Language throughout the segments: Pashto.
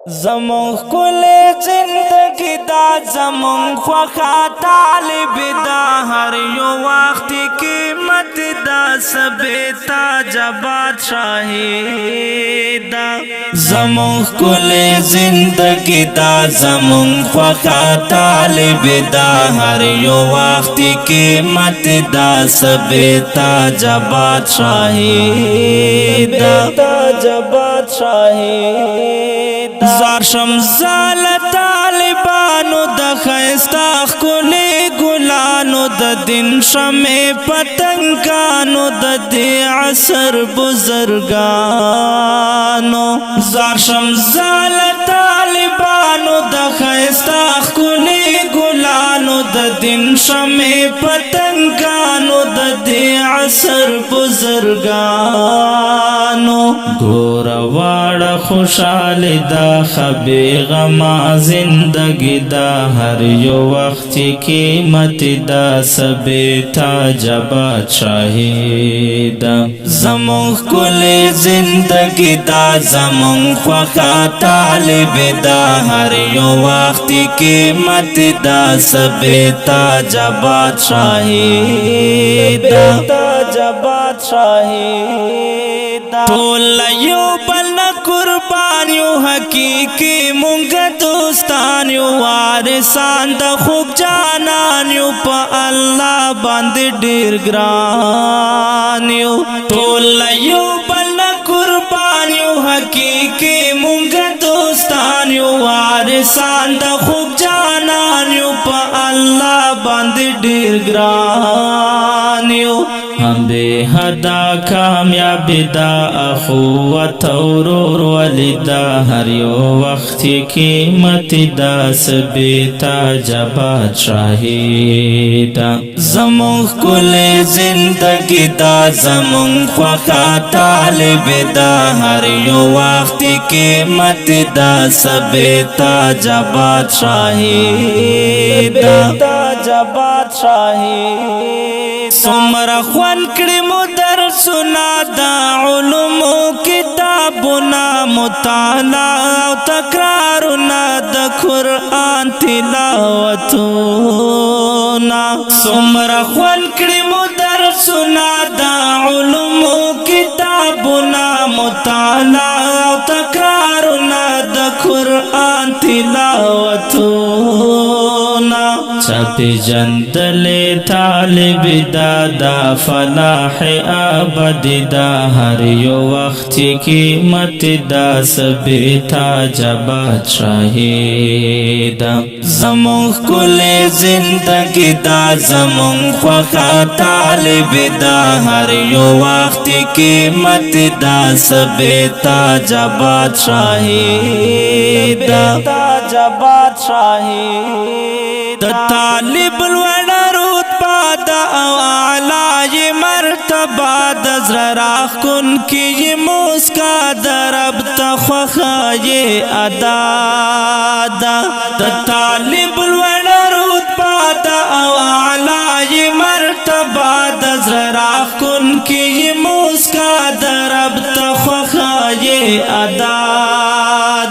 زمون کل زندگی دا زمون خوخا طالب دا ہر یو وقت قیمت دا سبیتا جبات شاہی دا زمون کل زندگی دا زمون خوخا طالب دا ہر یو وقت قیمت دا سبیتا جبات شاہی دا جبات شاہی زار شمزال طالبانو د خیستا خلی گلانو د دین شمع پتنگانو د دی عصر بزرگانو زار شمزال طالبانو د خیستا خلی گلانو د دین شمع پتنگانو د دی عصر بزرگانو گورا واڑا خوشحال دا خبی غما زندگی دا ہر یو وقت قیمت دا سبیتا جبات شاہیدا زمون کل زندگی دا زمون خوخا طالب دا ہر یو وقت قیمت دا سبیتا جبات شاہیدا جبات شاہیدا طول یو بل قربانیو حقیقی مونگ دوستانیو وارثان د خوب جانانیو پا اللہ باند ډیر گرانیو ټول یو بل قربانیو حقیقی مونگ دوستانیو وارثان د خوب جانانیو پا اللہ باند ډیر گرانیو ہم بے حدا کامیابی دا اخوت ورور ولیدا ہر یو وقت قیمت دا سبیتا جبات شاہیدا زمون کل زندگی دا زمون خوخا طالب دا ہر یو وقت قیمت دا سبیتا جبات شاہیدا جبات شاہیدا سمر خوان کڑی مدر سنا دا علومو کتابنا مطالعہ تکرارنا دا قرآن تلاوتنا سمر خوان کڑی مدر سنا دا علومو کتابنا مطالعہ تکرارنا دا قرآن تلاوتنا چپی جندل طالب دا فلاح آباد دا ہر یو وقت قیمت دا سبیتا جبات شاہیدا زمون کل زندگی دا زمون خوخا طالب دا ہر یو وقت قیمت دا سبیتا جبات شاہیدا جبات شاہیدا طالب الوڑا رتبہ دا او اعلی مرتبہ دا زراخ کن کی یہ مسکا دا رب تخوخا یہ ادا دا طالب الوڑا رتبہ دا او اعلی مرتبہ دا زراخ کن کی یہ مسکا دا رب تخوخا یہ ادا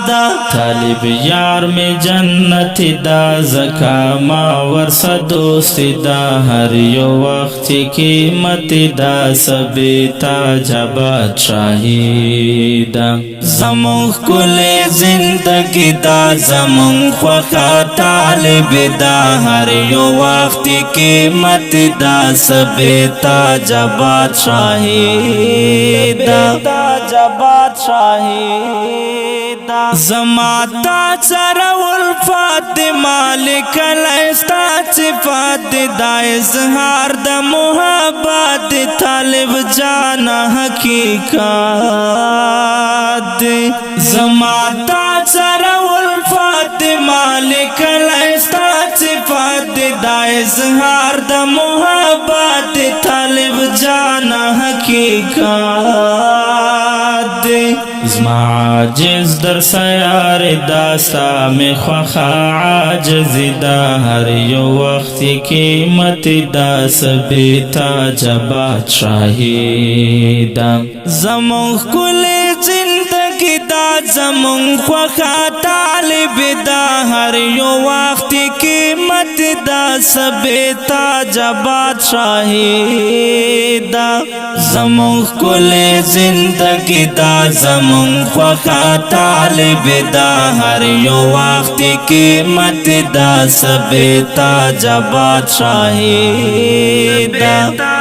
دا طالب یار میں جنت دا زکا ما ورسا دوست دا ہر یو وقت قیمت دا سبیتا جبات شاہیدا زمون کل زندگی دا زمون خوخا طالب دا ہر یو وقت قیمت دا سبیتا جبات شاہیدا جبات شاہیدا زماتا سرا والفات مالک الاستا صفات دا اظہار دا محبت طالب جانا حقیقات زماتا سرا والفات مالک الاستا صفات دا اظہار دا محبت طالب جانا حقیقات زما عاجز در سیار داستا میں خوخا عاجز دا ہر یو وقت قیمت دا سبیتا جبات شاہیدا زمون کل زندگی کی دا زمون خوخا طالب دا ہر یو وقت قیمت دا سبیتا جبات شاہی دا زمون کل زندگی دا زمون خوخا طالب دا ہر یو وقت قیمت دا سبیتا جبات شاہی دا